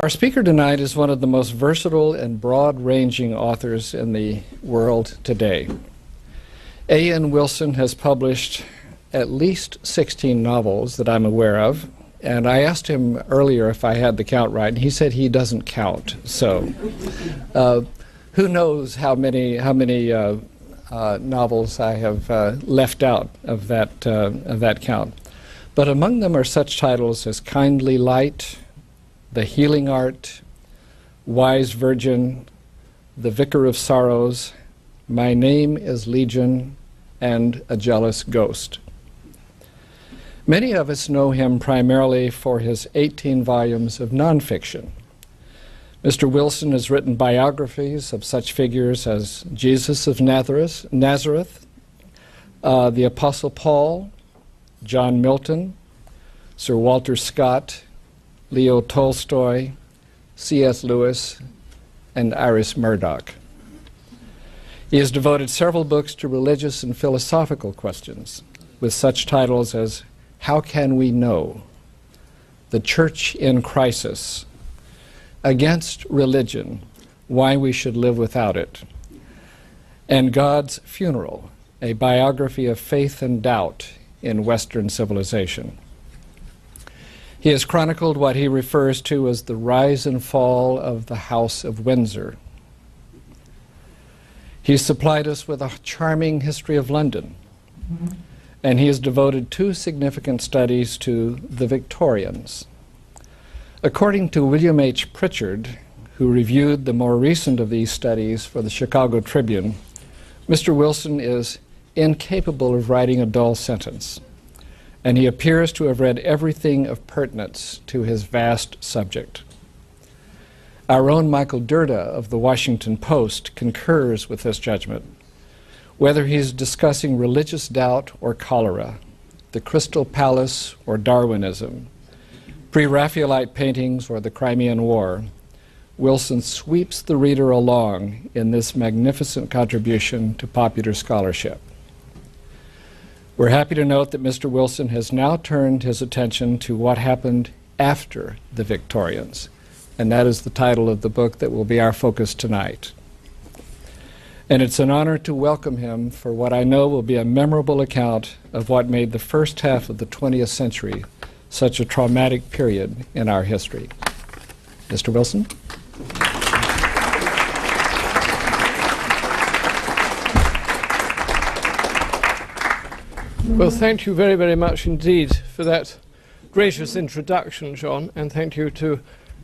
Our speaker tonight is one of the most versatile and broad-ranging authors in the world today. A.N. Wilson has published at least 16 novels that I'm aware of, and I asked him earlier if I had the count right, and he said he doesn't count. So who knows how many novels I have left out of that count. But among them are such titles as Kindly Light, The Healing Art, Wise Virgin, The Vicar of Sorrows, My Name is Legion, and A Jealous Ghost. Many of us know him primarily for his 18 volumes of nonfiction. Mr. Wilson has written biographies of such figures as Jesus of Nazareth, the Apostle Paul, John Milton, Sir Walter Scott, Leo Tolstoy, C.S. Lewis, and Iris Murdoch. He has devoted several books to religious and philosophical questions, with such titles as How Can We Know?, The Church in Crisis, Against Religion, Why We Should Live Without It, and God's Funeral, a biography of faith and doubt in Western civilization. He has chronicled what he refers to as the rise and fall of the House of Windsor. He's supplied us with a charming history of London, and he has devoted 2 significant studies to the Victorians. According to William H. Pritchard, who reviewed the more recent of these studies for the Chicago Tribune, Mr. Wilson is incapable of writing a dull sentence, and he appears to have read everything of pertinence to his vast subject. Our own Michael Dirda of the Washington Post concurs with this judgment. Whether he's discussing religious doubt or cholera, the Crystal Palace or Darwinism, pre-Raphaelite paintings or the Crimean War, Wilson sweeps the reader along in this magnificent contribution to popular scholarship. We're happy to note that Mr. Wilson has now turned his attention to what happened after the Victorians, and that is the title of the book that will be our focus tonight. And it's an honor to welcome him for what I know will be a memorable account of what made the first half of the 20th century such a traumatic period in our history. Mr. Wilson? Well, thank you very, very much indeed for that gracious introduction, John, and thank you to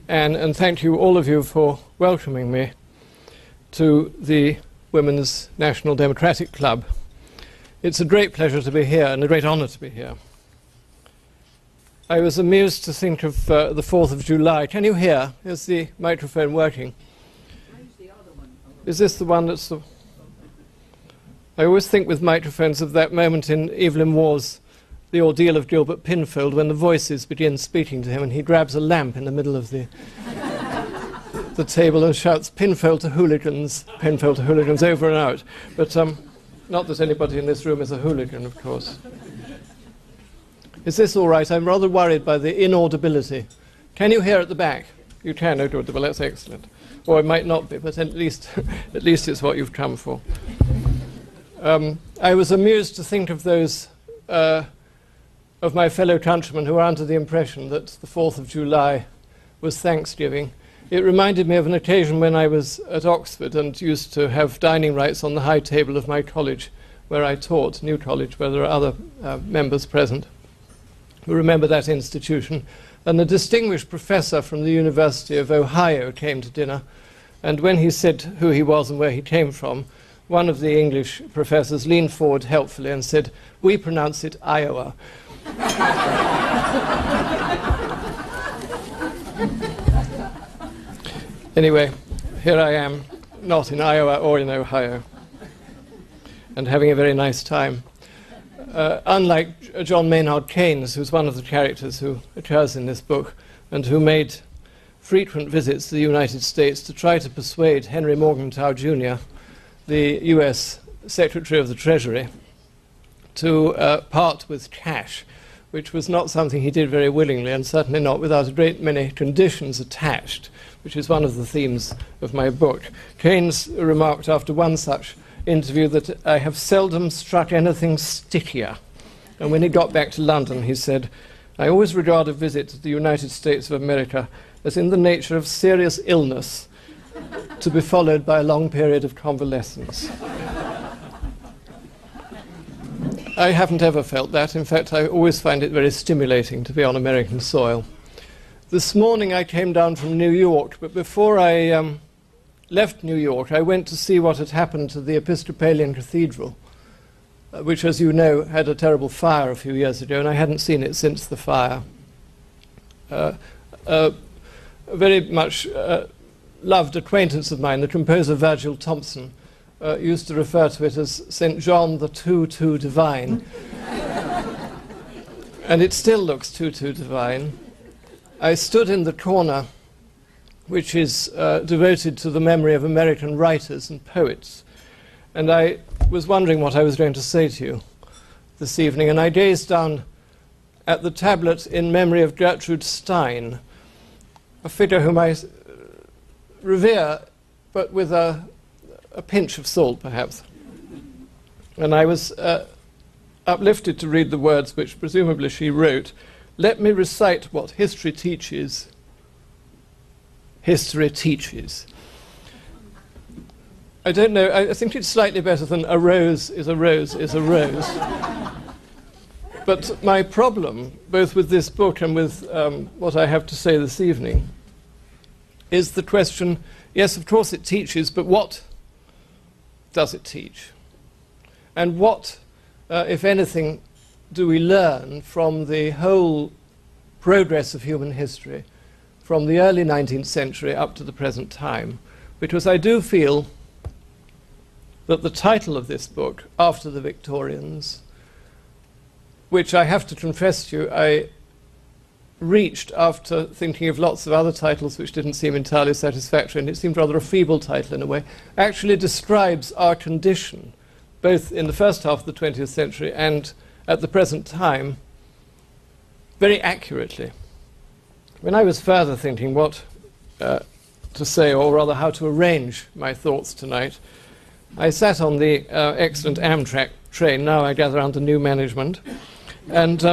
Anne, and thank you all of you for welcoming me to the Women's National Democratic Club. It's a great pleasure to be here and a great honor to be here. I was amused to think of the 4th of July. Can you hear? Is the microphone working? Is this the one that's the... I always think with microphones of that moment in Evelyn Waugh's The Ordeal of Gilbert Pinfold, when the voices begin speaking to him and he grabs a lamp in the middle of the table and shouts, Pinfold to hooligans, over and out. But not that anybody in this room is a hooligan, of course. Is this all right? I'm rather worried by the inaudibility. Can you hear at the back? You can, audible, that's excellent. Or it might not be, but at least it's what you've come for. I was amused to think of those of my fellow countrymen who are under the impression that the 4th of July was Thanksgiving. It reminded me of an occasion when I was at Oxford and used to have dining rights on the high table of my college where I taught, New College, where there are other members present who remember that institution. And a distinguished professor from the University of Ohio came to dinner, and when he said who he was and where he came from, one of the English professors leaned forward helpfully and said, "We pronounce it Iowa." Anyway, here I am, not in Iowa or in Ohio, and having a very nice time. Unlike John Maynard Keynes, who's one of the characters who occurs in this book, and who made frequent visits to the United States to try to persuade Henry Morgenthau Jr., the US Secretary of the Treasury, to part with cash which was not something he did very willingly, and certainly not without a great many conditions attached, which is one of the themes of my book. Keynes remarked after one such interview that I have seldom struck anything stickier. And when he got back to London, he said, I always regard a visit to the United States of America as in the nature of serious illness to be followed by a long period of convalescence. I haven't ever felt that. In fact, I always find it very stimulating to be on American soil. This morning I came down from New York, but before I left New York, I went to see what had happened to the Episcopalian Cathedral, which, as you know, had a terrible fire a few years ago, and I hadn't seen it since the fire. A very much loved acquaintance of mine, the composer Virgil Thompson, used to refer to it as St. John the Too Divine. And it still looks too divine. I stood in the corner, which is devoted to the memory of American writers and poets, and I was wondering what I was going to say to you this evening, and I gazed down at the tablet in memory of Gertrude Stein, a figure whom I revere, but with a pinch of salt, perhaps. And I was uplifted to read the words which presumably she wrote. Let me recite what history teaches. History teaches. I don't know, I think it's slightly better than a rose is a rose is a rose. But my problem, both with this book and with what I have to say this evening, is the question, yes, of course it teaches, but what does it teach? And what, if anything, do we learn from the whole progress of human history, from the early 19th century up to the present time? Because I do feel that the title of this book, After the Victorians, which I have to confess to you, I reached after thinking of lots of other titles which didn't seem entirely satisfactory, and it seemed rather a feeble title in a way, actually describes our condition, both in the first half of the 20th century and at the present time, very accurately. When I was further thinking what to say, or rather how to arrange my thoughts tonight, I sat on the excellent Amtrak train, now I gather under new management, and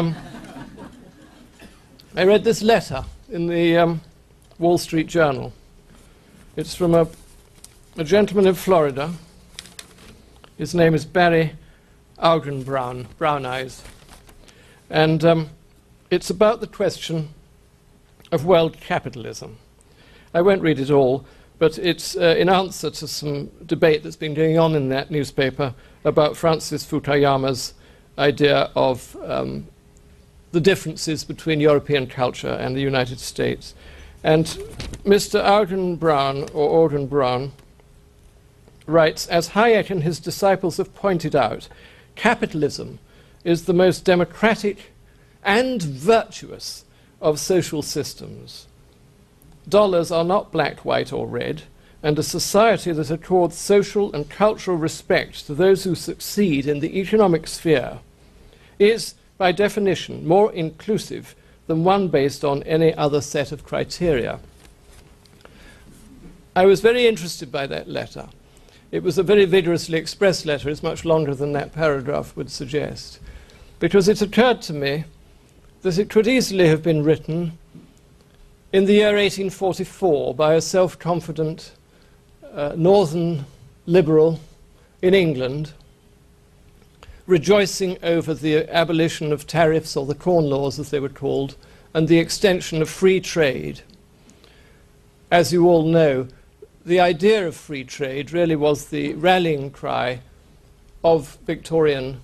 I read this letter in the Wall Street Journal. It's from a gentleman in Florida. His name is Barry Augenbraun, Brown Eyes. And it's about the question of world capitalism. I won't read it all, but it's in answer to some debate that's been going on in that newspaper about Francis Fukuyama's idea of the differences between European culture and the United States. And Mr. Augenbraun writes, as Hayek and his disciples have pointed out, capitalism is the most democratic and virtuous of social systems. Dollars are not black, white, or red, and a society that accords social and cultural respect to those who succeed in the economic sphere is, by definition, more inclusive than one based on any other set of criteria. I was very interested by that letter. It was a very vigorously expressed letter. It's much longer than that paragraph would suggest, because it occurred to me that it could easily have been written in the year 1844 by a self-confident northern liberal in England, rejoicing over the abolition of tariffs, or the Corn Laws as they were called, and the extension of free trade. As you all know, the idea of free trade really was the rallying cry of Victorian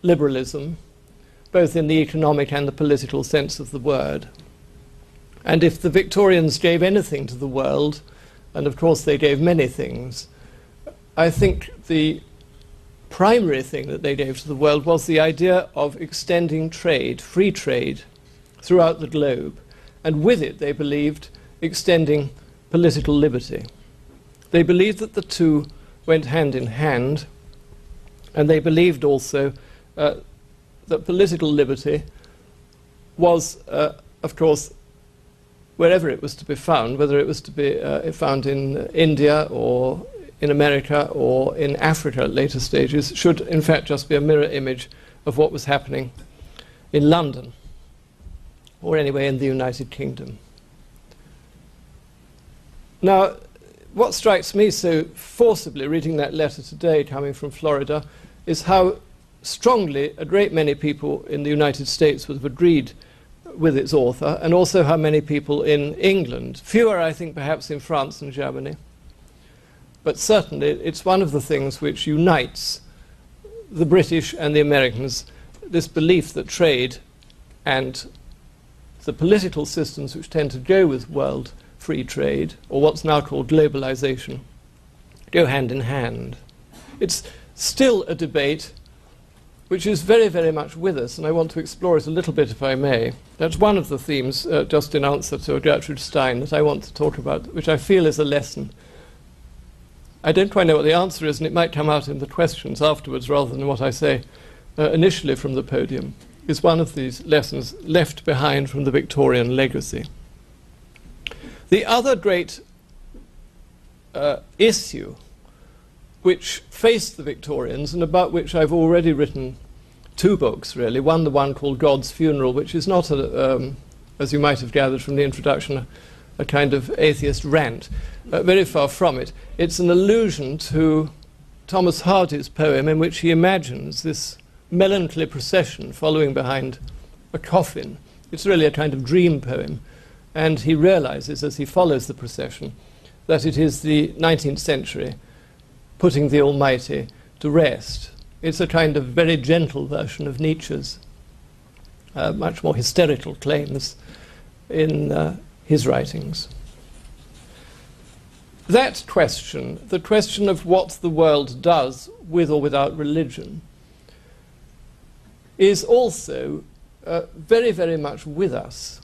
liberalism, both in the economic and the political sense of the word. And if the Victorians gave anything to the world, and of course they gave many things, I think the primary thing that they gave to the world was the idea of extending trade, free trade, throughout the globe. And with it, they believed, extending political liberty. They believed that the two went hand in hand, and they believed also that political liberty was, of course, wherever it was to be found, whether it was to be found in India or in America or in Africa at later stages, should in fact just be a mirror image of what was happening in London, or anyway in the United Kingdom. Now, what strikes me so forcibly reading that letter today coming from Florida is how strongly a great many people in the United States would have agreed with its author, and also how many people in England, fewer I think perhaps in France and Germany, but certainly it's one of the things which unites the British and the Americans, this belief that trade and the political systems which tend to go with world free trade, or what's now called globalization, go hand in hand. It's still a debate which is very, very much with us, and I want to explore it a little bit, if I may. That's one of the themes, just in answer to Gertrude Stein, that I want to talk about, which I feel is a lesson. I don't quite know what the answer is, and it might come out in the questions afterwards rather than what I say initially from the podium, is one of these lessons left behind from the Victorian legacy. The other great issue which faced the Victorians, and about which I've already written 2 books, really. One, the one called God's Funeral, which is not, as you might have gathered from the introduction, a kind of atheist rant. Very far from it. It's an allusion to Thomas Hardy's poem, in which he imagines this melancholy procession following behind a coffin. It's really a kind of dream poem. And he realizes, as he follows the procession, that it is the 19th century putting the Almighty to rest. It's a kind of very gentle version of Nietzsche's much more hysterical claims in his writings. That question, the question of what the world does with or without religion, is also very, very much with us.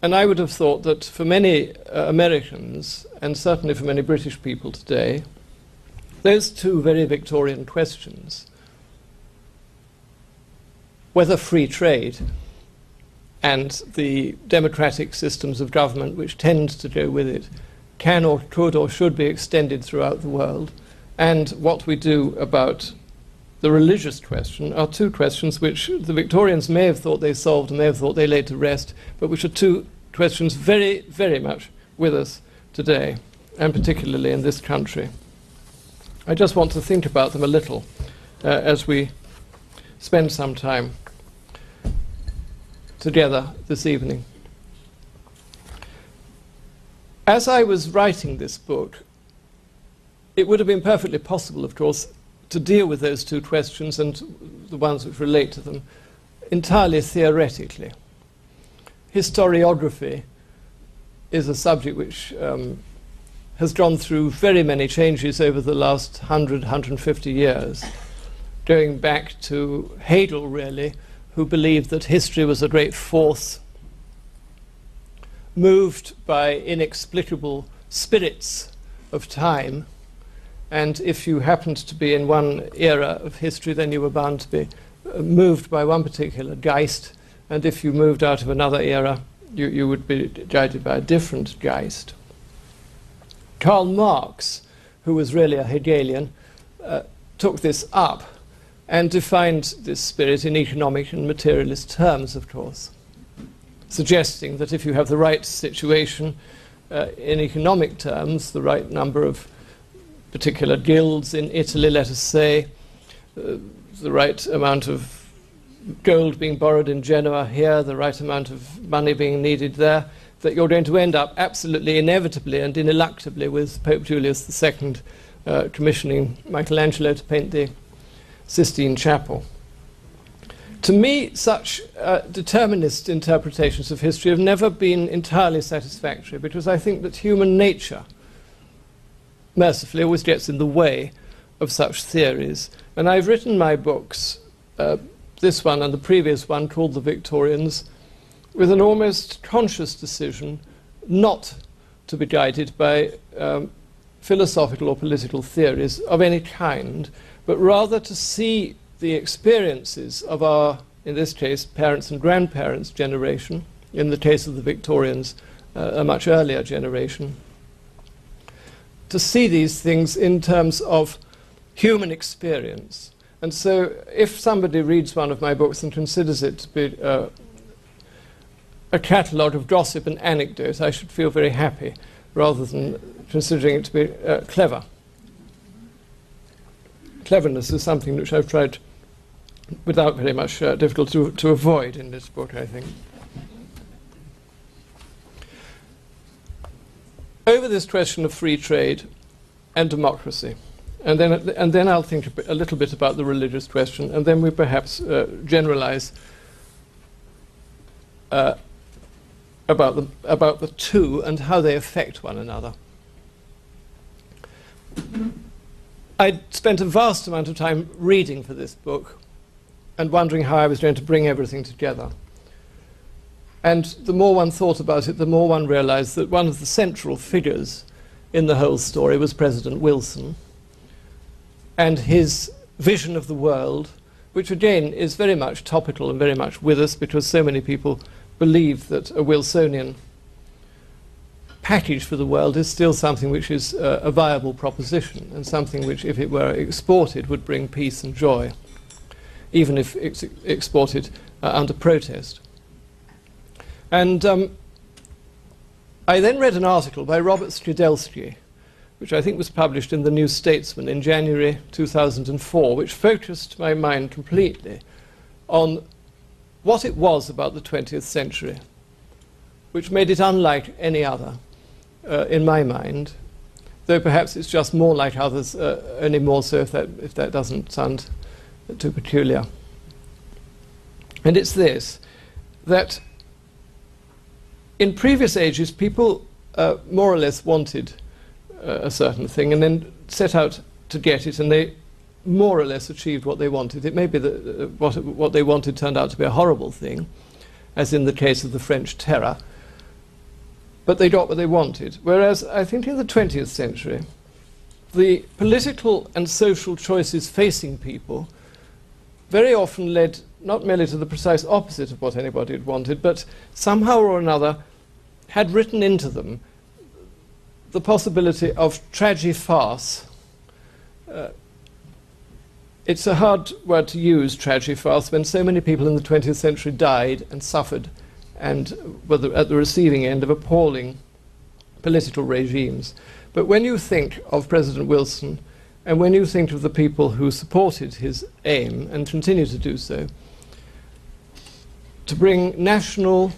And I would have thought that for many Americans, and certainly for many British people today, those 2 very Victorian questions, whether free trade and the democratic systems of government which tend to go with it can or could or should be extended throughout the world, and what we do about the religious question, are 2 questions which the Victorians may have thought they solved and may have thought they laid to rest, but which are 2 questions very, very much with us today, and particularly in this country. I just want to think about them a little as we spend some time together this evening. As I was writing this book, it would have been perfectly possible, of course, to deal with those 2 questions and the ones which relate to them entirely theoretically. Historiography is a subject which has gone through very many changes over the last 100, 150 years, going back to Hegel, really, who believed that history was a great force moved by inexplicable spirits of time, and if you happened to be in one era of history, then you were bound to be moved by one particular Geist, and if you moved out of another era, you would be guided by a different Geist. Karl Marx, who was really a Hegelian, took this up and defined this spirit in economic and materialist terms, of course, suggesting that if you have the right situation in economic terms, the right number of particular guilds in Italy, let us say, the right amount of gold being borrowed in Genoa here, the right amount of money being needed there, that you're going to end up absolutely inevitably and ineluctably with Pope Julius II commissioning Michelangelo to paint the Sistine Chapel. To me, such determinist interpretations of history have never been entirely satisfactory, because I think that human nature, mercifully, always gets in the way of such theories. And I've written my books, this one and the previous one, called The Victorians, with an almost conscious decision not to be guided by philosophical or political theories of any kind, but rather to see the experiences of our in this case, parents and grandparents' generation, in the case of the Victorians, a much earlier generation, to see these things in terms of human experience. And so if somebody reads one of my books and considers it to be a catalogue of gossip and anecdote, I should feel very happy, rather than considering it to be clever. Cleverness is something which I've tried, without very much difficulty, to avoid in this book, I think. Over this question of free trade and democracy, and then I'll think a little bit about the religious question, and then we perhaps generalize about the two and how they affect one another. I spent a vast amount of time reading for this book and wondering how I was going to bring everything together. And the more one thought about it, the more one realized that one of the central figures in the whole story was President Wilson and his vision of the world, which again is very much topical and very much with us, because so many people believe that a Wilsonian package for the world is still something which is a viable proposition, and something which, if it were exported, would bring peace and joy, even if it's exported under protest. And I then read an article by Robert Skidelsky, which I think was published in the New Statesman in January 2004, which focused my mind completely on what it was about the 20th century, which made it unlike any other, in my mind, though perhaps it's just more like others, only more so if that doesn't sound too peculiar. And it's this, that in previous ages, people more or less wanted a certain thing and then set out to get it, and they more or less achieved what they wanted. It may be that what they wanted turned out to be a horrible thing, as in the case of the French Terror, but they got what they wanted. Whereas I think in the 20th century, the political and social choices facing people very often led not merely to the precise opposite of what anybody had wanted, but somehow or another had written into them the possibility of tragi-farce. It's a hard word to use, tragi-farce, when so many people in the 20th century died and suffered and were at the receiving end of appalling political regimes. But when you think of President Wilson, and when you think of the people who supported his aim and continue to do so, to bring national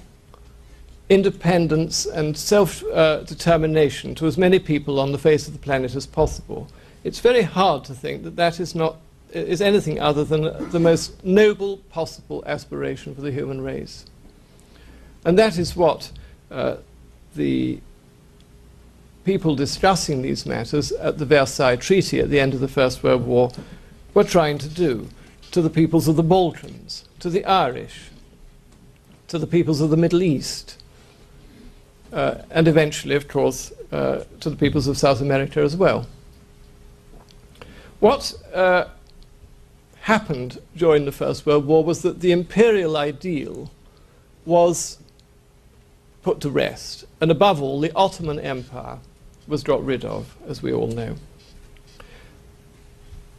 independence and self-determination to as many people on the face of the planet as possible, it's very hard to think that that is anything other than the most noble possible aspiration for the human race. And that is what the people discussing these matters at the Versailles Treaty at the end of the First World War were trying to do to the peoples of the Balkans, to the Irish, to the peoples of the Middle East, and eventually, of course, to the peoples of South America as well. What happened during the First World War was that the imperial ideal was put to rest, and above all, the Ottoman Empire was got rid of, as we all know.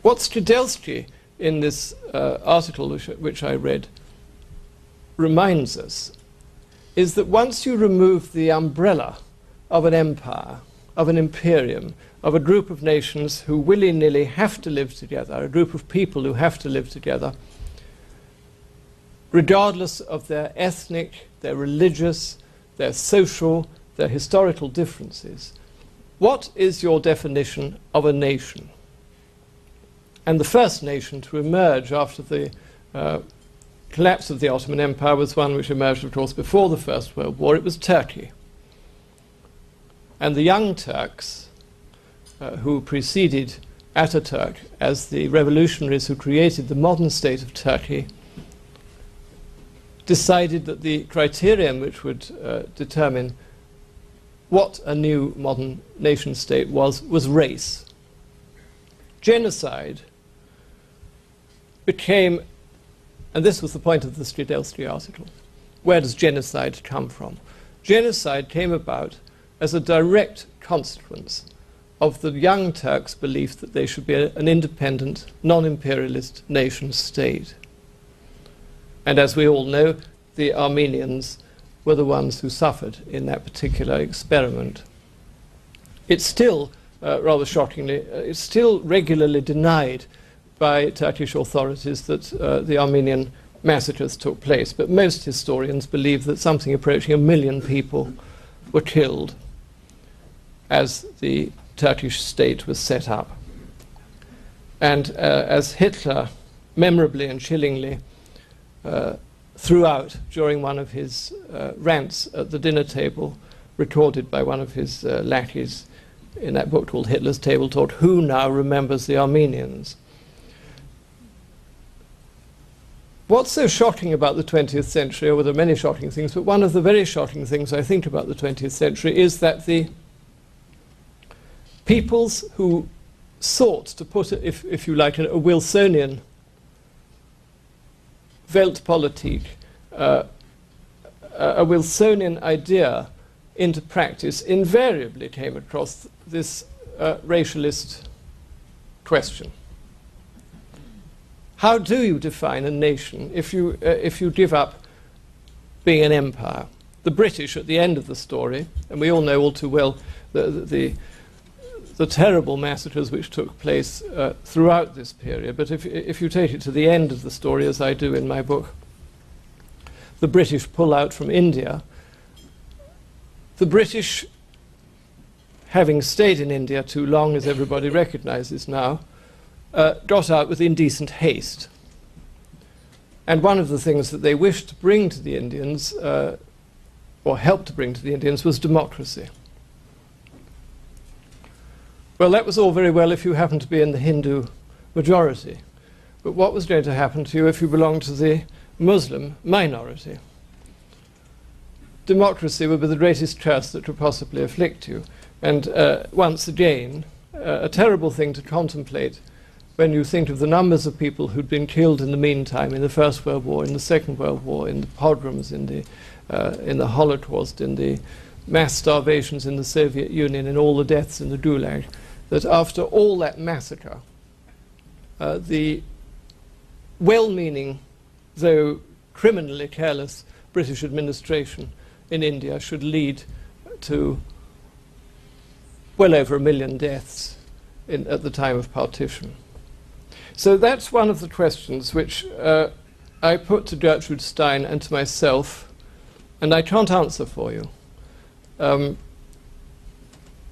What Skidelsky, in this article which I read, reminds us is that once you remove the umbrella of an empire, of an imperium, of a group of nations who willy-nilly have to live together, a group of people who have to live together, regardless of their ethnic, their religious, their social, their historical differences, what is your definition of a nation? And the first nation to emerge after the collapse of the Ottoman Empire was one which emerged, of course, before the First World War. It was Turkey. And the Young Turks, who preceded Ataturk as the revolutionaries who created the modern state of Turkey, decided that the criterion which would determine what a new modern nation state was race. Genocide became And this was the point of the Stridelski article. Where does genocide come from? Genocide came about as a direct consequence of the Young Turks' belief that they should be an independent, non-imperialist nation-state. And as we all know, the Armenians were the ones who suffered in that particular experiment. It's still, rather shockingly, it's still regularly denied by Turkish authorities that the Armenian massacres took place, but most historians believe that something approaching 1 million people were killed as the Turkish state was set up. And as Hitler memorably and chillingly threw out during one of his rants at the dinner table, recorded by one of his lackeys in that book called Hitler's Table Talk, who now remembers the Armenians? What's so shocking about the 20th century, or there are many shocking things, but one of the very shocking things I think about the 20th century is that the peoples who sought to put, if you like, a Wilsonian Weltpolitik, a Wilsonian idea into practice, invariably came across this racialist question. How do you define a nation if you give up being an empire? The British, at the end of the story, and we all know all too well the terrible massacres which took place throughout this period, but if you take it to the end of the story, as I do in my book, the British pull out from India. The British, having stayed in India too long, as everybody recognizes now, got out with indecent haste. And one of the things that they wished to bring to the Indians, or help to bring to the Indians, was democracy. Well, that was all very well if you happened to be in the Hindu majority. But what was going to happen to you if you belonged to the Muslim minority? Democracy would be the greatest curse that could possibly afflict you. And once again, a terrible thing to contemplate when you think of the numbers of people who'd been killed in the meantime in the First World War, in the Second World War, in the pogroms, in the Holocaust, in the mass starvations in the Soviet Union, in all the deaths in the Gulag, that after all that massacre, the well-meaning, though criminally careless, British administration in India should lead to well over 1 million deaths at the time of partition. So that's one of the questions which I put to Gertrude Stein and to myself, and I can't answer for you.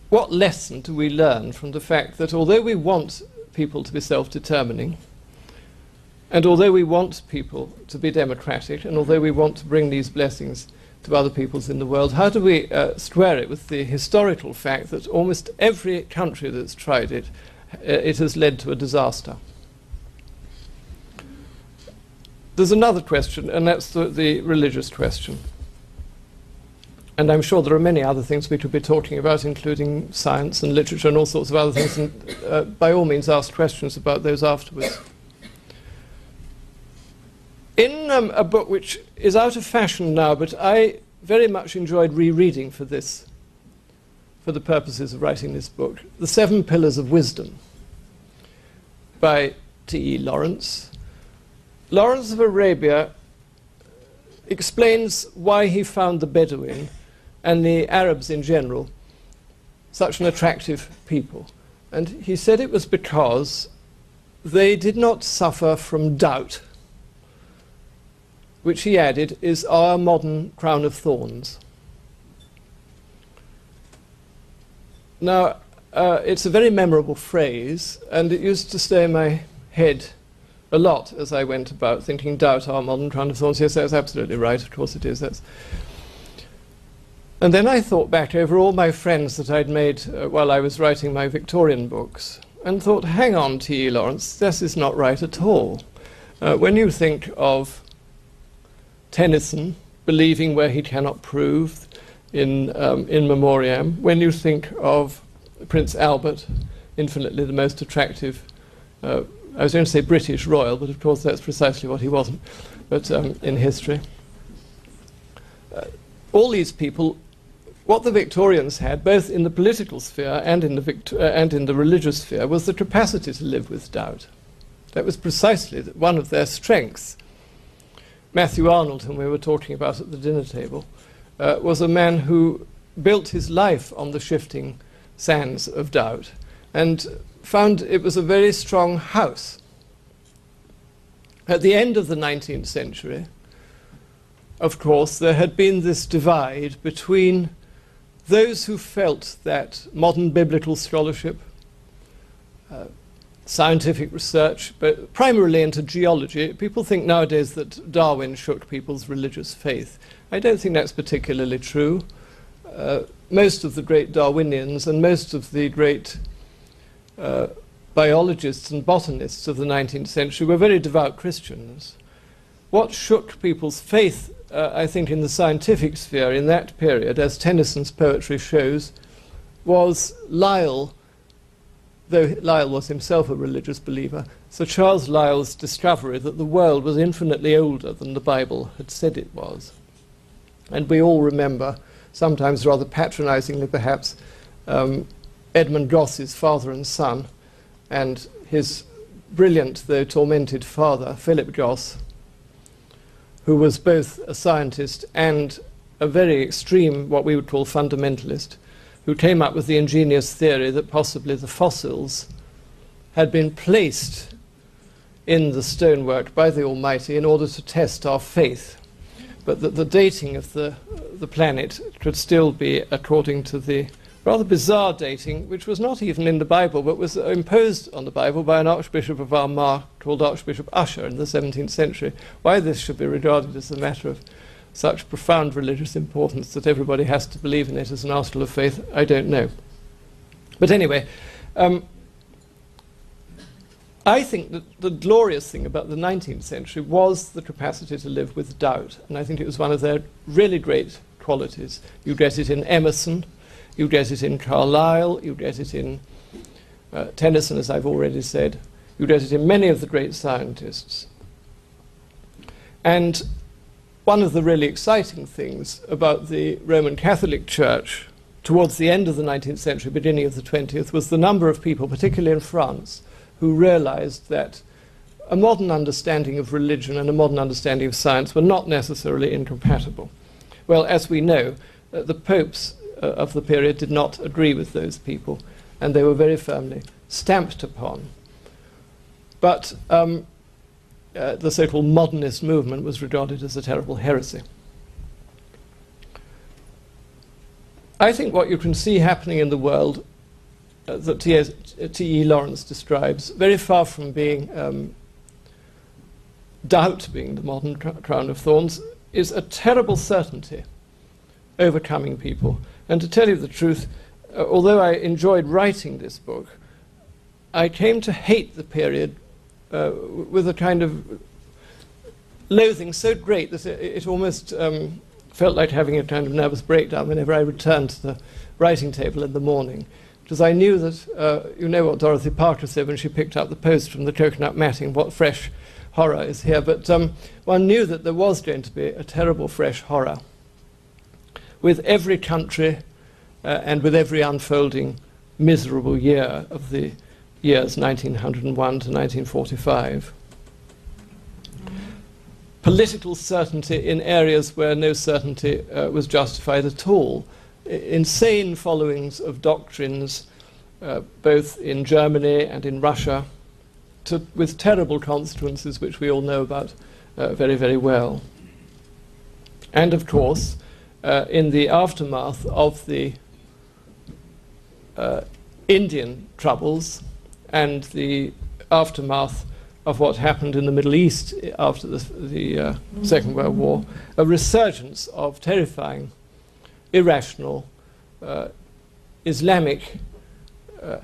What lesson do we learn from the fact that although we want people to be self-determining, and although we want people to be democratic, and although we want to bring these blessings to other peoples in the world, how do we square it with the historical fact that almost every country that's tried it, it has led to a disaster? There's another question, and that's the religious question. And I'm sure there are many other things we could be talking about, including science and literature and all sorts of other things, and by all means ask questions about those afterwards. In a book which is out of fashion now, but I very much enjoyed rereading for the purposes of writing this book, The 7 Pillars of Wisdom by T.E. Lawrence. Lawrence of Arabia explains why he found the Bedouin and the Arabs in general such an attractive people. And he said it was because they did not suffer from doubt, which he added is our modern crown of thorns. Now, it's a very memorable phrase, and it used to stay in my head a lot as I went about thinking, doubt our modern crown of thorns. Yes, that's absolutely right, of course it is. And then I thought back over all my friends that I'd made while I was writing my Victorian books, and thought, hang on, T.E. Lawrence, this is not right at all. When you think of Tennyson believing where he cannot prove in memoriam, when you think of Prince Albert, infinitely the most attractive I was going to say British royal, but of course that's precisely what he wasn't, but in history. All these people, what the Victorians had, both in the political sphere and in the religious sphere, was the capacity to live with doubt. That was precisely one of their strengths. Matthew Arnold, whom we were talking about at the dinner table, was a man who built his life on the shifting sands of doubt and found it was a very strong house. At the end of the 19th century, of course, there had been this divide between those who felt that modern biblical scholarship, scientific research, but primarily into geology. People think nowadays that Darwin shook people's religious faith. I don't think that's particularly true. Most of the great Darwinians and most of the great biologists and botanists of the 19th century were very devout Christians. What shook people's faith, I think, in the scientific sphere in that period, as Tennyson's poetry shows, was Lyell, though Lyell was himself a religious believer, Sir Charles Lyell's discovery that the world was infinitely older than the Bible had said it was. And we all remember, sometimes rather patronizingly perhaps, Edmund Goss's father and son, and his brilliant though tormented father, Philip Goss, who was both a scientist and a very extreme, what we would call fundamentalist, who came up with the ingenious theory that possibly the fossils had been placed in the stonework by the Almighty in order to test our faith, but that the dating of the planet could still be according to the rather bizarre dating, which was not even in the Bible, but was imposed on the Bible by an Archbishop of Armagh called Archbishop Usher in the 17th century. Why this should be regarded as a matter of such profound religious importance that everybody has to believe in it as an article of faith, I don't know. But anyway, I think that the glorious thing about the 19th century was the capacity to live with doubt, and I think it was one of their really great qualities. You get it in Emerson, you get it in Carlyle, you get it in Tennyson, as I've already said, you get it in many of the great scientists. And one of the really exciting things about the Roman Catholic Church towards the end of the 19th century, beginning of the 20th, was the number of people, particularly in France, who realized that a modern understanding of religion and a modern understanding of science were not necessarily incompatible. Well, as we know, the popes of the period did not agree with those people, and they were very firmly stamped upon. But the so-called modernist movement was regarded as a terrible heresy. I think what you can see happening in the world that T.E. Lawrence describes, very far from being doubt being the modern crown of thorns, is a terrible certainty overcoming people. And to tell you the truth, although I enjoyed writing this book, I came to hate the period with a kind of loathing so great that it almost felt like having a kind of nervous breakdown whenever I returned to the writing table in the morning. Because I knew that, you know what Dorothy Parker said when she picked up the post from the coconut matting, what fresh horror is here. But one knew that there was going to be a terrible fresh horror with every country and with every unfolding miserable year of the years 1901 to 1945. Political certainty in areas where no certainty was justified at all. Insane followings of doctrines, both in Germany and in Russia, with terrible consequences which we all know about very, very well. And of course, in the aftermath of the Indian troubles and the aftermath of what happened in the Middle East after the Second World War, a resurgence of terrifying, irrational, Islamic,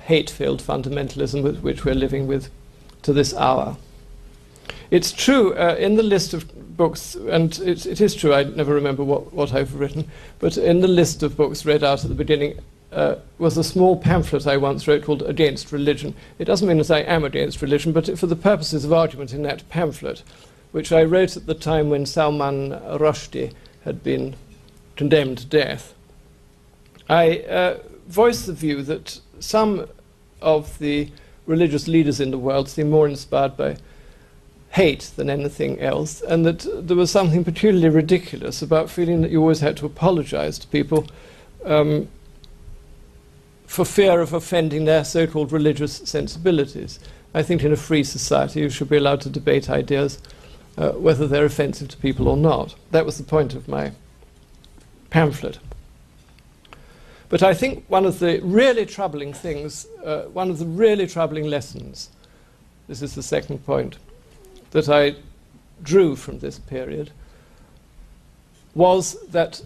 hate-filled fundamentalism with which we're living with to this hour. It's true, in the list of books, and it is true, I never remember what I've written, but in the list of books read out at the beginning, was a small pamphlet I once wrote called Against Religion. It doesn't mean that I am against religion, but for the purposes of argument in that pamphlet, which I wrote at the time when Salman Rushdie had been condemned to death, I voiced the view that some of the religious leaders in the world seem more inspired by hate than anything else, and that there was something peculiarly ridiculous about feeling that you always had to apologize to people for fear of offending their so-called religious sensibilities. I think in a free society you should be allowed to debate ideas whether they're offensive to people or not. That was the point of my pamphlet. But I think one of the really troubling things, one of the really troubling lessons, this is the second point, that I drew from this period, was that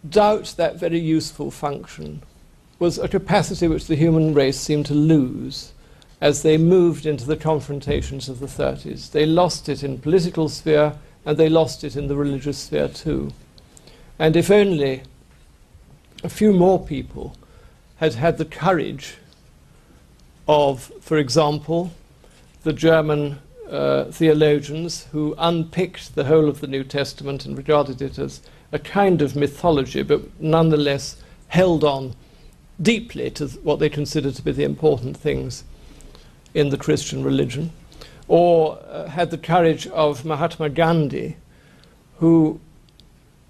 doubt, that very useful function, was a capacity which the human race seemed to lose as they moved into the confrontations of the 30s. They lost it in political sphere, and they lost it in the religious sphere too. And if only a few more people had had the courage of, for example, the German theologians who unpicked the whole of the New Testament and regarded it as a kind of mythology, but nonetheless held on deeply to what they considered to be the important things in the Christian religion, or had the courage of Mahatma Gandhi, who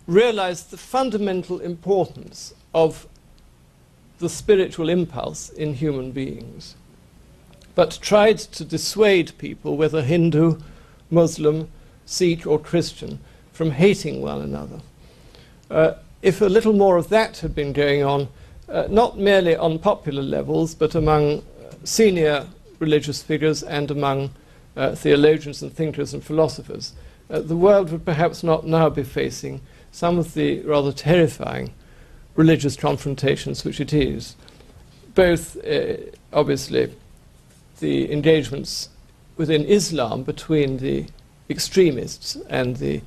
realized the fundamental importance of the spiritual impulse in human beings, but tried to dissuade people, whether Hindu, Muslim, Sikh or Christian, from hating one another. If a little more of that had been going on, not merely on popular levels, but among senior religious figures and among theologians and thinkers and philosophers, the world would perhaps not now be facing some of the rather terrifying religious confrontations which it is. Both, obviously, the engagements within Islam between the extremists and the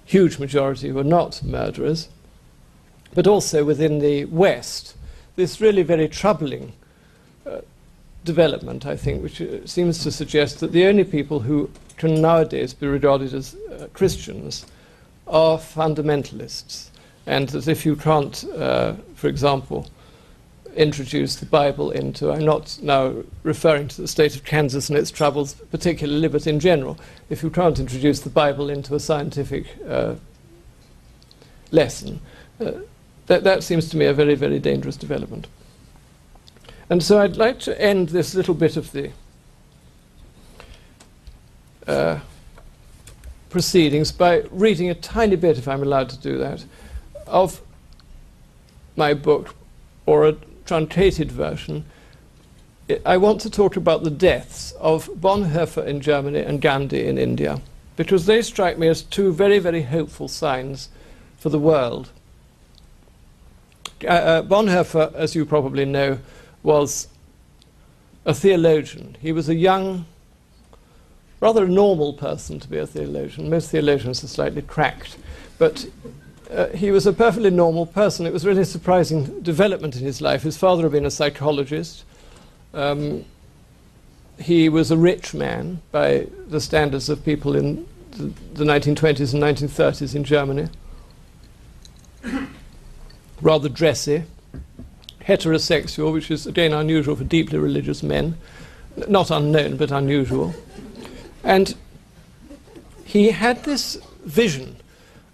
huge majority who are not murderers, but also within the West, this really very troubling development, I think, which seems to suggest that the only people who can nowadays be regarded as Christians are fundamentalists, and that if you can't, for example, introduce the Bible into, I'm not now referring to the state of Kansas and its troubles particularly, but in general, if you can't introduce the Bible into a scientific lesson, that seems to me a very, very dangerous development. And so I'd like to end this little bit of the proceedings by reading a tiny bit, if I'm allowed to do that, of my book, or a truncated version. I want to talk about the deaths of Bonhoeffer in Germany and Gandhi in India, because they strike me as two very, very hopeful signs for the world. Bonhoeffer, as you probably know, was a theologian. He was a young, rather normal person to be a theologian. Most theologians are slightly cracked, but he was a perfectly normal person. It was a really surprising development in his life. His father had been a psychologist. He was a rich man by the standards of people in the 1920s and 1930s in Germany. Rather dressy, heterosexual, which is again unusual for deeply religious men. Not unknown, but unusual. And he had this vision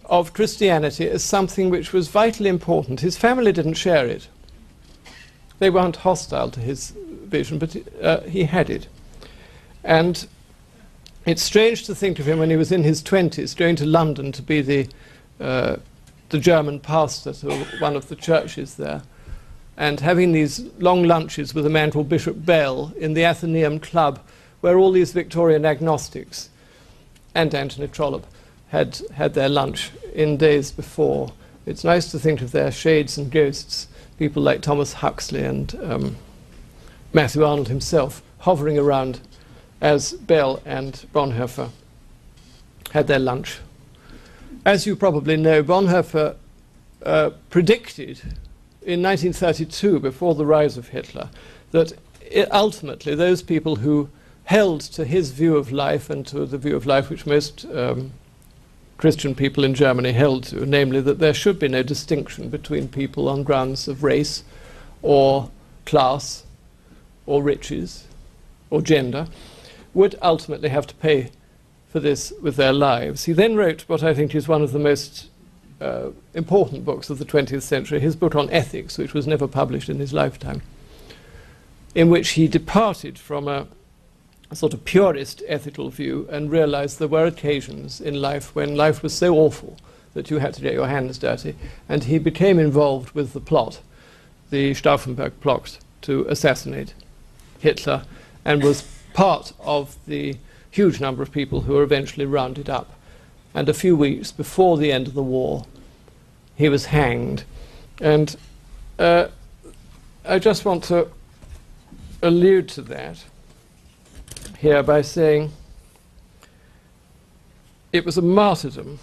of Christianity as something which was vitally important. His family didn't share it. They weren't hostile to his vision, but he had it. And it's strange to think of him when he was in his 20s, going to London to be the German pastor to one of the churches there, and having these long lunches with a man called Bishop Bell in the Athenaeum Club, where all these Victorian agnostics and Anthony Trollope had their lunch in days before. It's nice to think of their shades and ghosts, people like Thomas Huxley and Matthew Arnold himself, hovering around as Bell and Bonhoeffer had their lunch. As you probably know, Bonhoeffer predicted in 1932, before the rise of Hitler, that ultimately those people who held to his view of life and to the view of life which most Christian people in Germany held to, namely that there should be no distinction between people on grounds of race or class or riches or gender, would ultimately have to pay for this with their lives. He then wrote what I think is one of the most important books of the 20th century, his book on ethics, which was never published in his lifetime, in which he departed from a sort of purist ethical view and realized there were occasions in life when life was so awful that you had to get your hands dirty, and he became involved with the plot, the Stauffenberg plot, to assassinate Hitler, and was part of the huge number of people who were eventually rounded up. And a few weeks before the end of the war, he was hanged. And I just want to allude to that here by saying it was a martyrdom,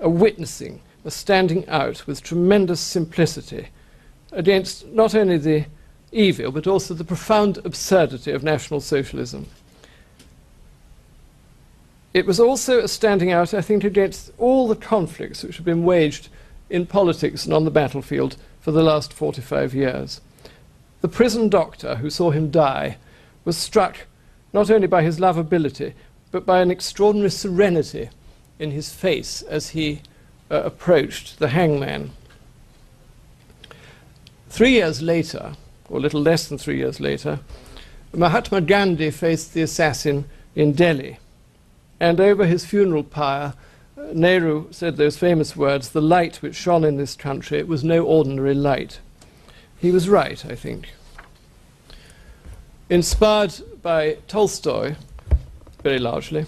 a witnessing, a standing out with tremendous simplicity against not only the evil but also the profound absurdity of National Socialism. It was also a standing out, I think, against all the conflicts which have been waged in politics and on the battlefield for the last 45 years. The prison doctor who saw him die was struck not only by his lovability, but by an extraordinary serenity in his face as he approached the hangman. 3 years later, or a little less than 3 years later, Mahatma Gandhi faced the assassin in Delhi. And over his funeral pyre, Nehru said those famous words, "The light which shone in this country was no ordinary light." He was right, I think. Inspired by Tolstoy, very largely,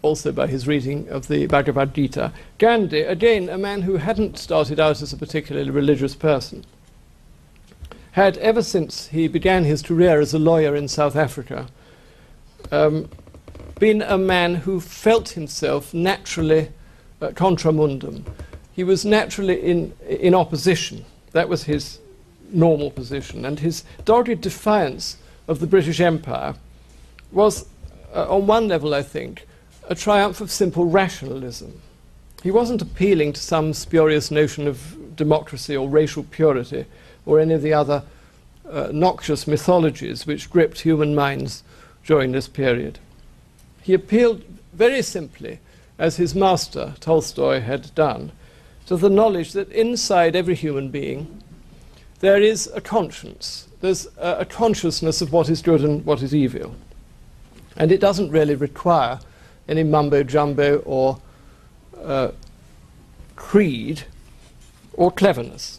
also by his reading of the Bhagavad Gita, Gandhi, again a man who hadn't started out as a particularly religious person, had, ever since he began his career as a lawyer in South Africa, been a man who felt himself naturally contra mundum. He was naturally in opposition. That was his normal position. And his dogged defiance of the British Empire was, on one level, I think, a triumph of simple rationalism. He wasn't appealing to some spurious notion of democracy or racial purity or any of the other noxious mythologies which gripped human minds during this period. He appealed very simply, as his master, Tolstoy, had done, to the knowledge that inside every human being there is a conscience. There's a consciousness of what is good and what is evil. And it doesn't really require any mumbo-jumbo or creed or cleverness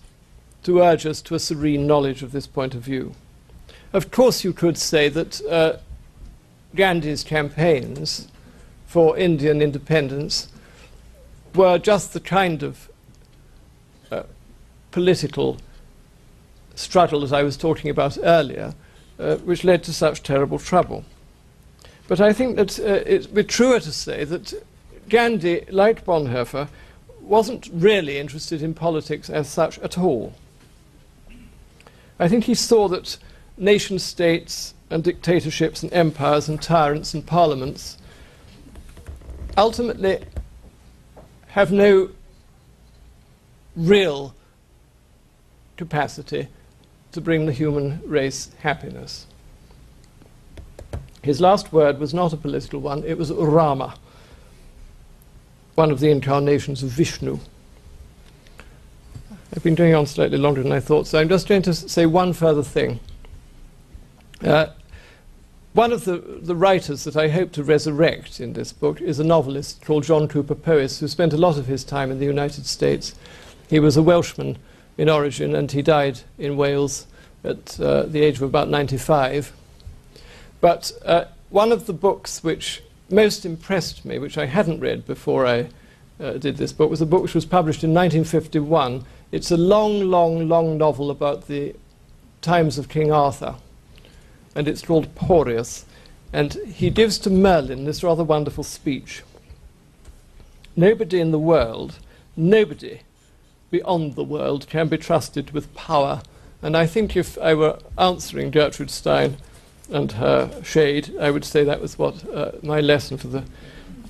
to urge us to a serene knowledge of this point of view. Of course, you could say that Gandhi's campaigns for Indian independence were just the kind of political struggle that I was talking about earlier, which led to such terrible trouble. But I think that it would be truer to say that Gandhi, like Bonhoeffer, wasn't really interested in politics as such at all. I think he saw that nation-states and dictatorships and empires and tyrants and parliaments ultimately have no real capacity to bring the human race happiness. His last word was not a political one, it was Rama, one of the incarnations of Vishnu. I've been going on slightly longer than I thought, so I'm just going to say one further thing. One of the writers that I hope to resurrect in this book is a novelist called John Cooper Powys, who spent a lot of his time in the United States. He was a Welshman in origin, and he died in Wales at the age of about 95. But one of the books which most impressed me, which I hadn't read before I did this book, was a book which was published in 1951. It's a long, long, long novel about the times of King Arthur, and it's called Porreus. And he gives to Merlin this rather wonderful speech. Nobody in the world, nobody beyond the world can be trusted with power. And I think if I were answering Gertrude Stein and her shade, I would say that was what my lesson for the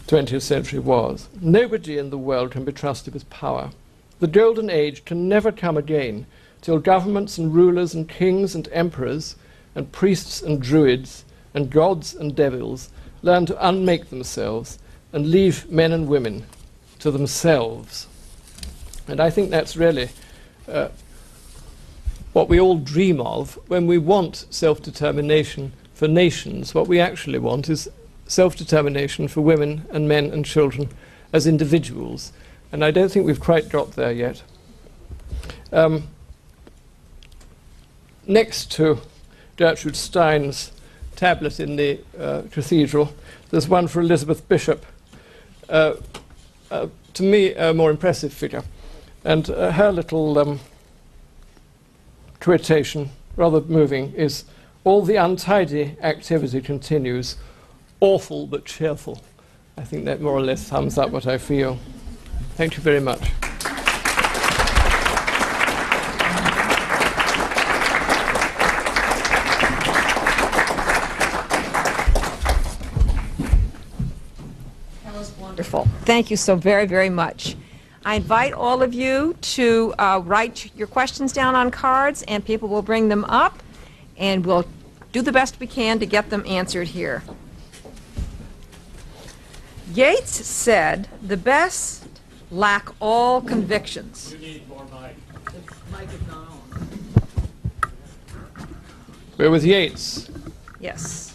20th century was. Nobody in the world can be trusted with power. The golden age can never come again till governments and rulers and kings and emperors and priests and druids and gods and devils learn to unmake themselves and leave men and women to themselves. And I think that's really what we all dream of when we want self-determination for nations. What we actually want is self-determination for women and men and children as individuals. And I don't think we've quite got there yet. Next to Gertrude Stein's tablet in the cathedral, there's one for Elizabeth Bishop, to me a more impressive figure. And her little quotation, rather moving, is, "All the untidy activity continues, awful but cheerful." I think that more or less sums up what I feel. Thank you very much. That was wonderful. Thank you so very, very much. I invite all of you to write your questions down on cards, and people will bring them up, and we'll do the best we can to get them answered here. Yeats said, "The best lack all convictions." You need more mic. The mic is not on. We're with Yeats. Yes.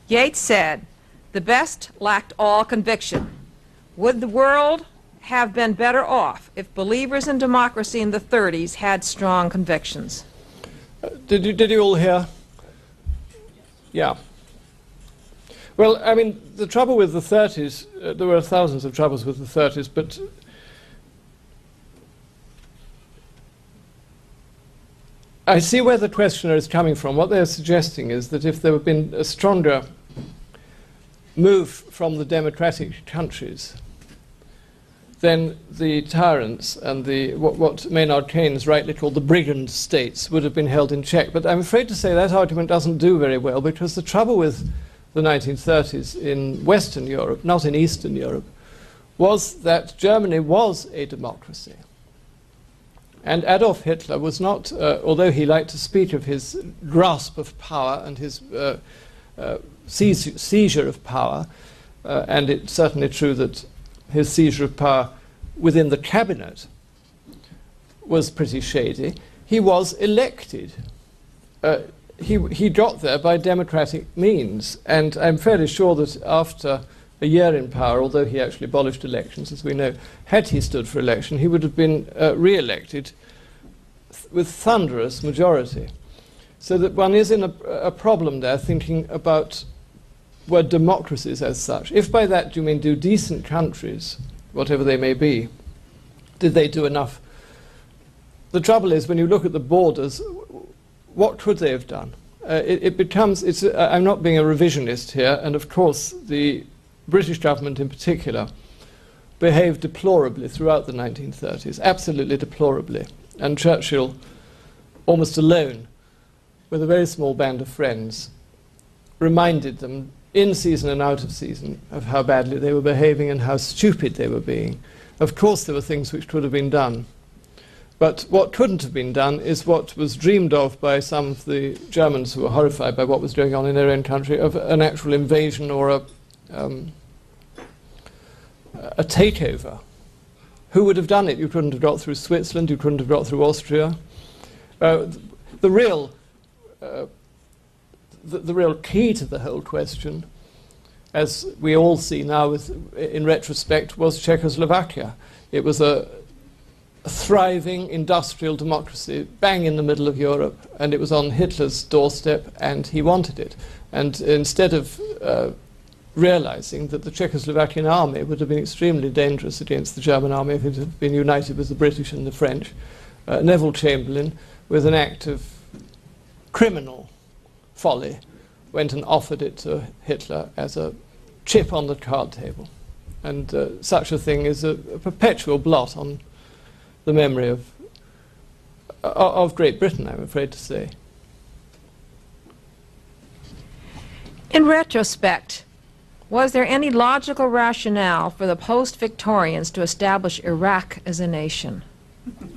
Yeats said, "The best lacked all conviction. Would the world have been better off if believers in democracy in the 30s had strong convictions?" Did you all hear? Yeah. Well, I mean, the trouble with the 30s, there were thousands of troubles with the 30s, but I see where the questioner is coming from. What they're suggesting is that if there had been a stronger move from the democratic countries, then the tyrants and the what Maynard Keynes rightly called the brigand states would have been held in check. But I'm afraid to say that argument doesn't do very well, because the trouble with the 1930s in Western Europe, not in Eastern Europe, was that Germany was a democracy. And Adolf Hitler was not, although he liked to speak of his grasp of power and his seizure of power, and it's certainly true that his seizure of power within the cabinet was pretty shady, he was elected. He got there by democratic means, and I'm fairly sure that after a year in power, although he actually abolished elections, as we know, had he stood for election, he would have been re-elected with thunderous majority. So that one is in a problem there, thinking about were democracies as such. If by that you mean do decent countries, whatever they may be, did they do enough? The trouble is, when you look at the borders, what could they have done? It becomes, I'm not being a revisionist here, and of course the British government in particular behaved deplorably throughout the 1930s, absolutely deplorably. And Churchill, almost alone, with a very small band of friends, reminded them in season and out of season of how badly they were behaving and how stupid they were being. Of course there were things which could have been done. But what couldn't have been done is what was dreamed of by some of the Germans who were horrified by what was going on in their own country, of an actual invasion or a takeover. Who would have done it? You couldn't have got through Switzerland, you couldn't have got through Austria. The real key to the whole question, as we all see now in retrospect, was Czechoslovakia. It was a thriving industrial democracy, bang in the middle of Europe, and it was on Hitler's doorstep, and he wanted it. And instead of realizing that the Czechoslovakian army would have been extremely dangerous against the German army if it had been united with the British and the French, Neville Chamberlain, with an act of criminal folly, went and offered it to Hitler as a chip on the card table. And such a thing is a perpetual blot on the memory of Great Britain, I'm afraid to say. In retrospect, was there any logical rationale for the post-Victorians to establish Iraq as a nation?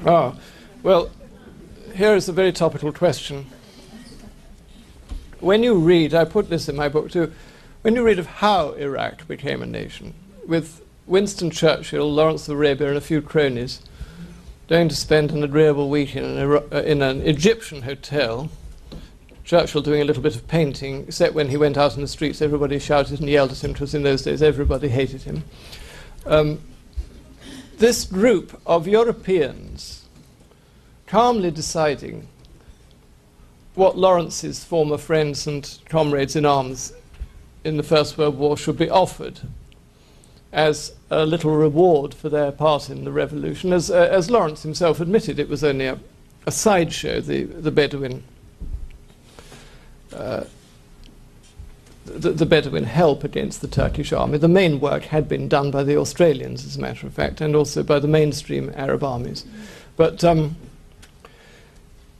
Ah, well, here is a very topical question. When you read, I put this in my book too, when you read of how Iraq became a nation, with Winston Churchill, Lawrence of Arabia, and a few cronies going to spend an agreeable week in an Egyptian hotel, Churchill doing a little bit of painting, except when he went out in the streets, everybody shouted and yelled at him, because in those days everybody hated him. This group of Europeans calmly deciding what Lawrence's former friends and comrades in arms in the First World War should be offered as a little reward for their part in the revolution. As Lawrence himself admitted, it was only a sideshow, the Bedouin the Bedouin help against the Turkish army. The main work had been done by the Australians, as a matter of fact, and also by the mainstream Arab armies. But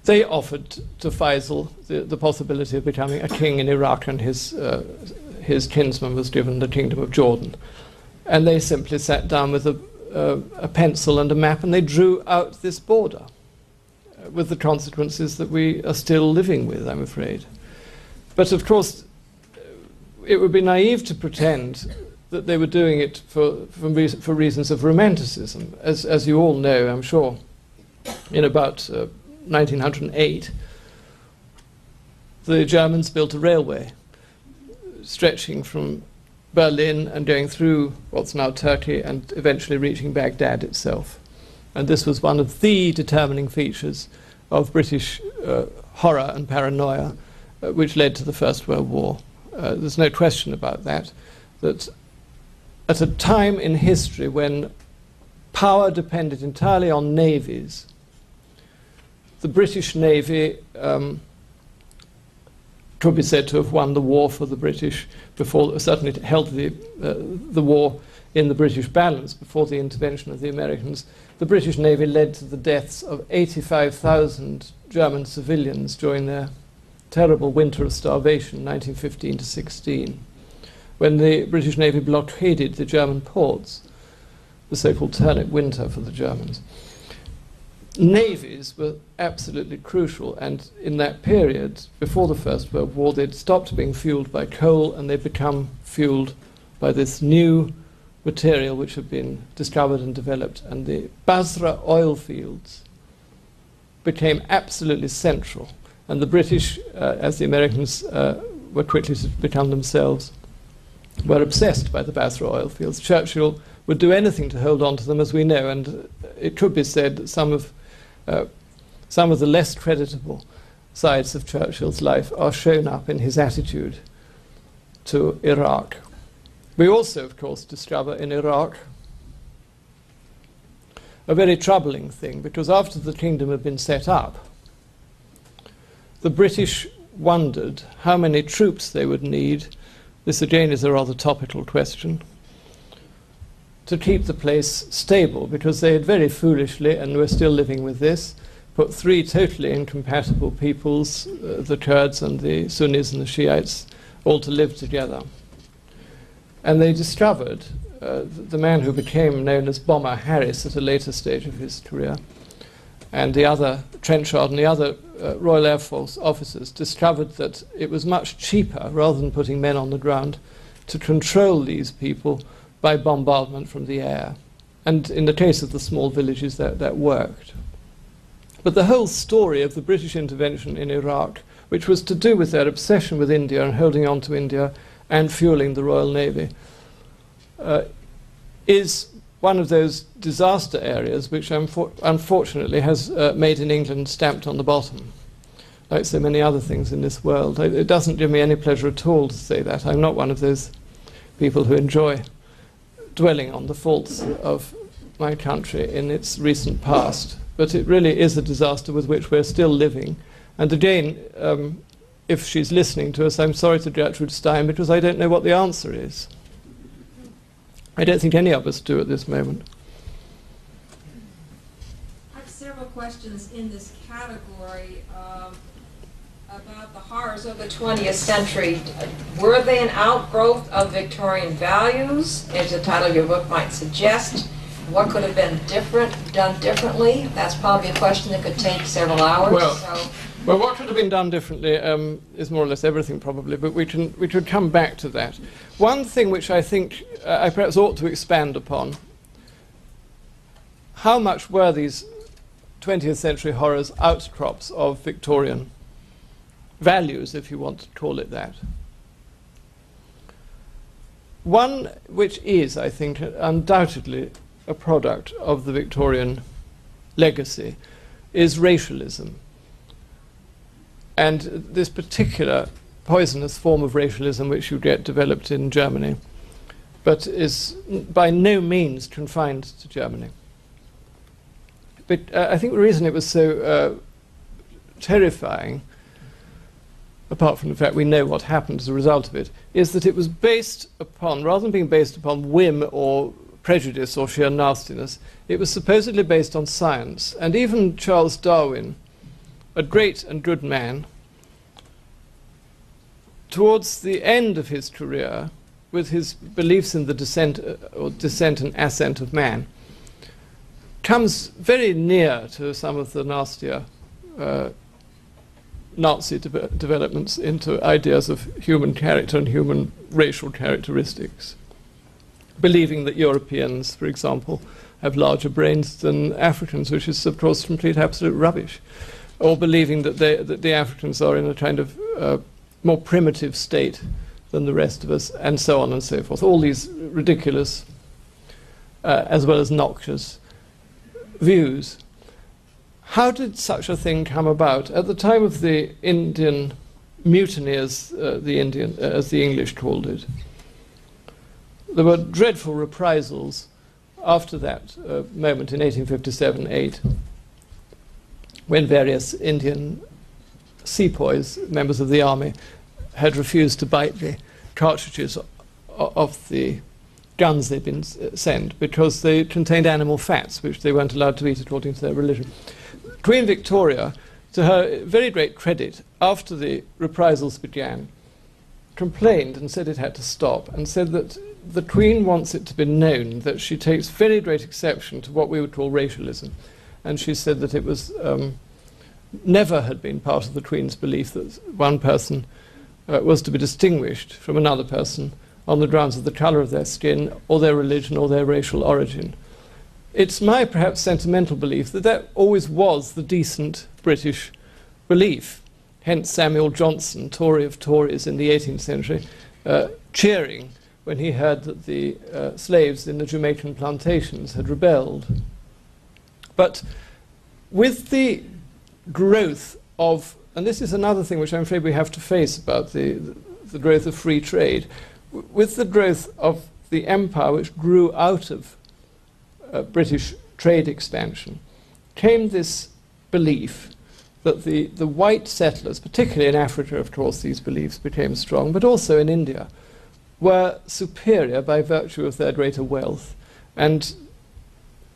they offered to Faisal the possibility of becoming a king in Iraq, and his kinsman was given the kingdom of Jordan. And they simply sat down with a pencil and a map, and they drew out this border, with the consequences that we are still living with, I'm afraid. But of course, it would be naive to pretend that they were doing it for reasons of romanticism. As you all know, I'm sure, in about 1908, the Germans built a railway stretching from Berlin and going through what's now Turkey and eventually reaching Baghdad itself. And this was one of the determining features of British horror and paranoia, which led to the First World War. There's no question about that, that at a time in history when power depended entirely on navies, the British Navy could be said to have won the war for the British before, certainly held the war in the British balance before the intervention of the Americans. The British Navy led to the deaths of 85,000 German civilians during their terrible winter of starvation, 1915 to 16, when the British Navy blockaded the German ports, the so-called turnip winter for the Germans. Navies were absolutely crucial, and in that period, before the First World War, they'd stopped being fueled by coal and they'd become fueled by this new material which had been discovered and developed, and the Basra oil fields became absolutely central. And the British, as the Americans were quickly to become themselves, were obsessed by the Basra oil fields. Churchill would do anything to hold on to them, as we know, and it could be said that some of the less creditable sides of Churchill's life are shown up in his attitude to Iraq. We also, of course, discover in Iraq a very troubling thing, because after the kingdom had been set up, the British wondered how many troops they would need. This again is a rather topical question, to keep the place stable, because they had very foolishly, and we're still living with this, put three totally incompatible peoples, the Kurds and the Sunnis and the Shiites, all to live together. And they discovered, the man who became known as Bomber Harris at a later stage of his career, and the other, Trenchard and the other Royal Air Force officers, discovered that it was much cheaper, rather than putting men on the ground, to control these people by bombardment from the air. And in the case of the small villages, that worked. But the whole story of the British intervention in Iraq, which was to do with their obsession with India and holding on to India and fueling the Royal Navy, is one of those disaster areas which unfortunately has made in England stamped on the bottom, like so many other things in this world. It doesn't give me any pleasure at all to say that. I'm not one of those people who enjoy dwelling on the faults of my country in its recent past, but it really is a disaster with which we're still living. And again, if she's listening to us, I'm sorry to Gertrude Stein, because I don't know what the answer is. I don't think any of us do at this moment. I have several questions in this category about the horrors of the 20th century. Were they an outgrowth of Victorian values, as the title of your book might suggest? What could have been done differently? That's probably a question that could take several hours. Well, what could have been done differently is more or less everything, probably, but we should come back to that. One thing which I think I perhaps ought to expand upon: how much were these 20th century horrors outcrops of Victorian values, if you want to call it that? One which is, I think, undoubtedly a product of the Victorian legacy is racialism. And this particular poisonous form of racialism which you get developed in Germany, but is by no means confined to Germany. But I think the reason it was so terrifying, apart from the fact we know what happened as a result of it, is that it was based upon, rather than being based upon whim or prejudice or sheer nastiness, it was supposedly based on science. And even Charles Darwin, a great and good man, towards the end of his career, with his beliefs in the descent and ascent of man, comes very near to some of the nastier Nazi developments into ideas of human character and human racial characteristics, believing that Europeans, for example, have larger brains than Africans, which is, of course, complete absolute rubbish, or believing that the Africans are in a kind of more primitive state than the rest of us, and so on and so forth. All these ridiculous, as well as noxious, views. How did such a thing come about? At the time of the Indian mutiny, as the English called it, there were dreadful reprisals after that moment in 1857-8, when various Indian sepoys, members of the army, had refused to bite the cartridges of the guns they'd been sent because they contained animal fats, which they weren't allowed to eat according to their religion. Queen Victoria, to her very great credit, after the reprisals began, complained and said it had to stop, and said that the Queen wants it to be known that she takes very great exception to what we would call racialism. And she said that it was never had been part of the Queen's belief that one person was to be distinguished from another person on the grounds of the colour of their skin or their religion or their racial origin. It's my perhaps sentimental belief that that always was the decent British belief. Hence Samuel Johnson, Tory of Tories in the 18th century, cheering when he heard that the slaves in the Jamaican plantations had rebelled. But with the growth of, and this is another thing which I'm afraid we have to face about the growth of free trade, with the growth of the empire which grew out of British trade expansion, came this belief that the white settlers, particularly in Africa, of course, these beliefs became strong, but also in India, were superior by virtue of their greater wealth. And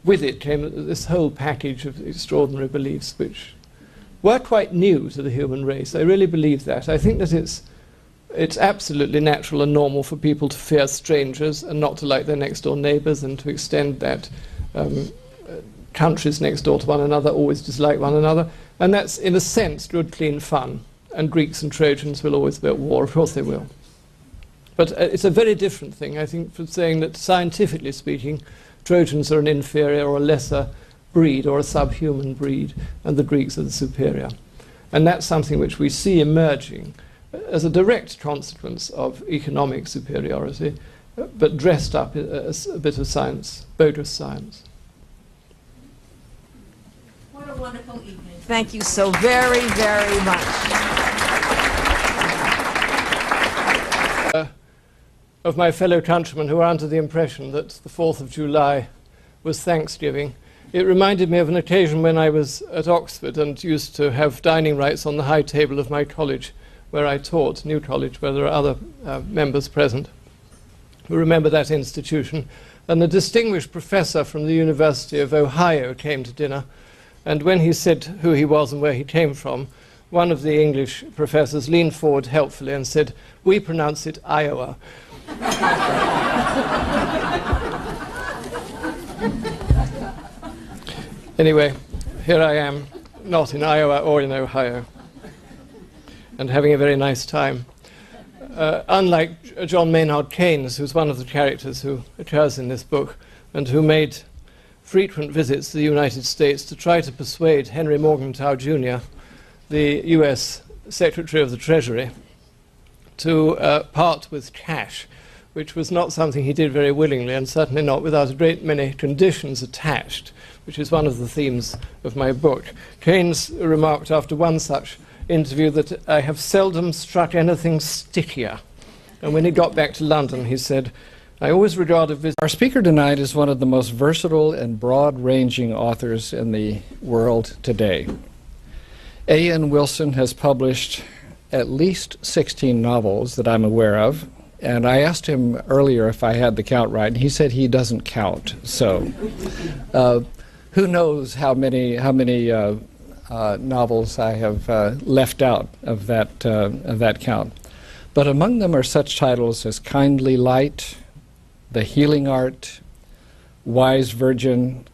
with it came this whole package of extraordinary beliefs which were quite new to the human race. I really believe that. I think that it's absolutely natural and normal for people to fear strangers and not to like their next-door neighbours, and to extend that countries next door to one another always dislike one another. And that's, in a sense, good, clean fun. And Greeks and Trojans will always be at war. Of course they will. But it's a very different thing, I think, from saying that, scientifically speaking, Trojans are an inferior or a lesser breed or a subhuman breed, and the Greeks are the superior. And that's something which we see emerging as a direct consequence of economic superiority, but dressed up as a bit of science, bogus science. What a wonderful evening. Thank you so very, very much. Of my fellow countrymen who are under the impression that the 4th of July was Thanksgiving, it reminded me of an occasion when I was at Oxford and used to have dining rights on the high table of my college where I taught, New College, where there are other members present. who remember that institution. And a distinguished professor from the University of Ohio came to dinner, and when he said who he was and where he came from, one of the English professors leaned forward helpfully and said, "We pronounce it Iowa." Anyway, here I am, not in Iowa or in Ohio, and having a very nice time. Unlike John Maynard Keynes, who's one of the characters who occurs in this book, and who made frequent visits to the United States to try to persuade Henry Morgenthau Jr., the US Secretary of the Treasury, to part with cash, which was not something he did very willingly, and certainly not without a great many conditions attached, which is one of the themes of my book. Keynes remarked after one such interview that I have seldom struck anything stickier. And when he got back to London, he said, I always regard a visit. Our speaker tonight is one of the most versatile and broad-ranging authors in the world today. A.N. Wilson has published at least 16 novels that I'm aware of, and I asked him earlier if I had the count right, and he said he doesn't count. So who knows how many novels I have left out of that count. But among them are such titles as Kindly Light, The Healing Art, Wise Virgin,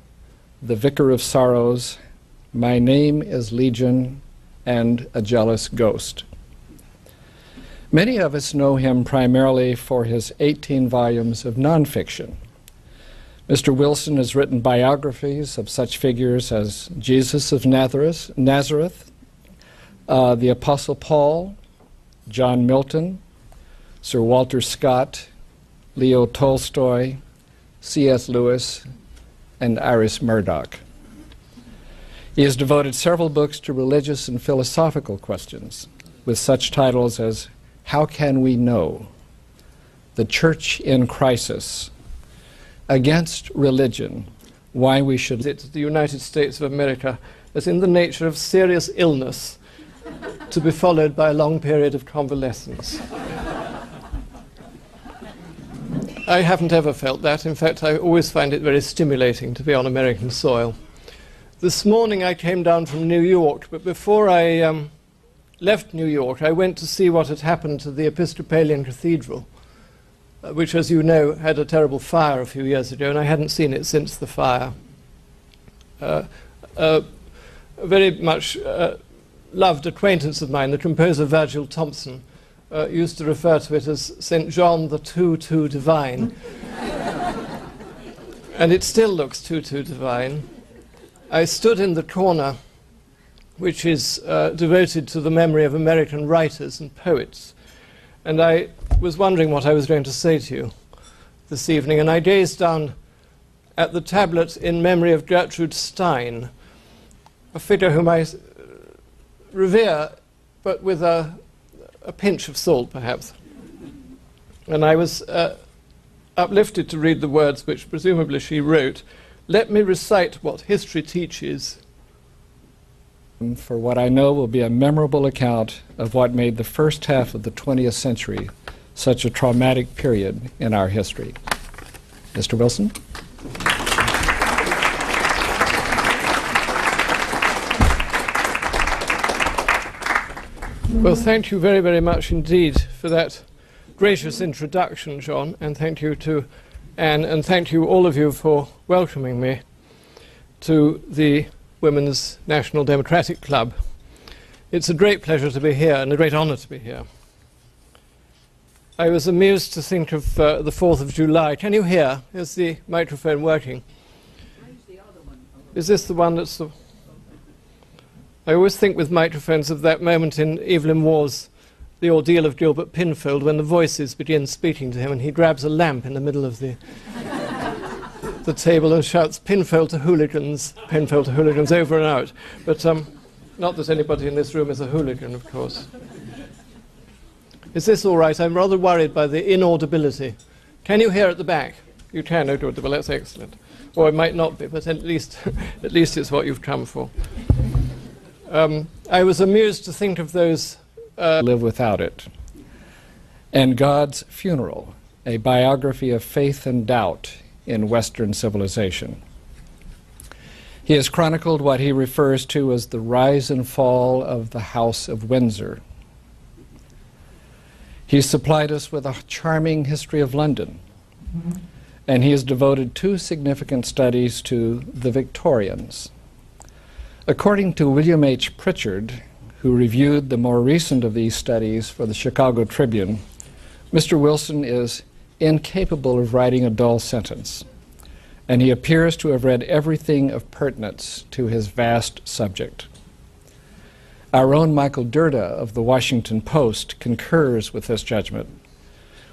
The Vicar of Sorrows, My Name is Legion, and A Jealous Ghost. Many of us know him primarily for his 18 volumes of nonfiction. Mr. Wilson has written biographies of such figures as Jesus of Nazareth, the Apostle Paul, John Milton, Sir Walter Scott, Leo Tolstoy, C.S. Lewis, and Iris Murdoch. He has devoted several books to religious and philosophical questions, with such titles as How Can We Know?, The Church in Crisis, Against Religion, Why We Should Visit the United States of America as in the nature of serious illness to be followed by a long period of convalescence. I haven't ever felt that. In fact, I always find it very stimulating to be on American soil. This morning I came down from New York, but before I left New York, I went to see what had happened to the Episcopalian Cathedral, which, as you know, had a terrible fire a few years ago, and I hadn't seen it since the fire. A very much loved acquaintance of mine, the composer Virgil Thompson, used to refer to it as St. John the Too Divine. And it still looks too divine. I stood in the corner, which is devoted to the memory of American writers and poets, and I was wondering what I was going to say to you this evening, and I gazed down at the tablet in memory of Gertrude Stein, a figure whom I revere, but with a pinch of salt, perhaps. And I was uplifted to read the words which presumably she wrote. Let me recite what history teaches. For what I know will be a memorable account of what made the first half of the 20th century such a traumatic period in our history. Mr. Wilson? Well, thank you very, very much indeed for that gracious introduction, John, and thank you to Anne, and thank you all of you for welcoming me to the Women's National Democratic Club. It's a great pleasure to be here and a great honor to be here. I was amused to think of the 4th of July. Can you hear? Is the microphone working? Is this the one that's the... I always think with microphones of that moment in Evelyn Waugh's The Ordeal of Gilbert Pinfold, when the voices begin speaking to him and he grabs a lamp in the middle of the table and shouts, Pinfold to hooligans, over and out. But not that anybody in this room is a hooligan, of course. Is this all right? I'm rather worried by the inaudibility. Can you hear at the back? You can, oh good, well that's excellent. Or it might not be, but at least it's what you've come for. I was amused to think of those... live without it. And God's Funeral a biography of faith and doubt in Western civilization. He has chronicled what he refers to as the rise and fall of the House of Windsor. He's supplied us with a charming history of London, and he has devoted 2 significant studies to the Victorians. According to William H. Pritchard, who reviewed the more recent of these studies for the Chicago Tribune, Mr. Wilson is incapable of writing a dull sentence, and he appears to have read everything of pertinence to his vast subject. Our own Michael Dirda of the Washington Post concurs with this judgment.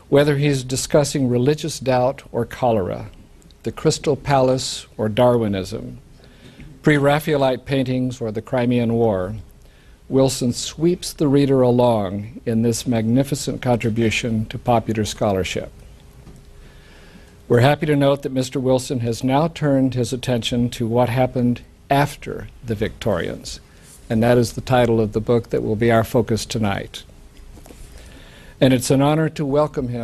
Whether he's discussing religious doubt or cholera, the Crystal Palace or Darwinism, pre-Raphaelite paintings or the Crimean War, Wilson sweeps the reader along in this magnificent contribution to popular scholarship. We're happy to note that Mr. Wilson has now turned his attention to what happened after the Victorians, and that is the title of the book that will be our focus tonight. And it's an honor to welcome him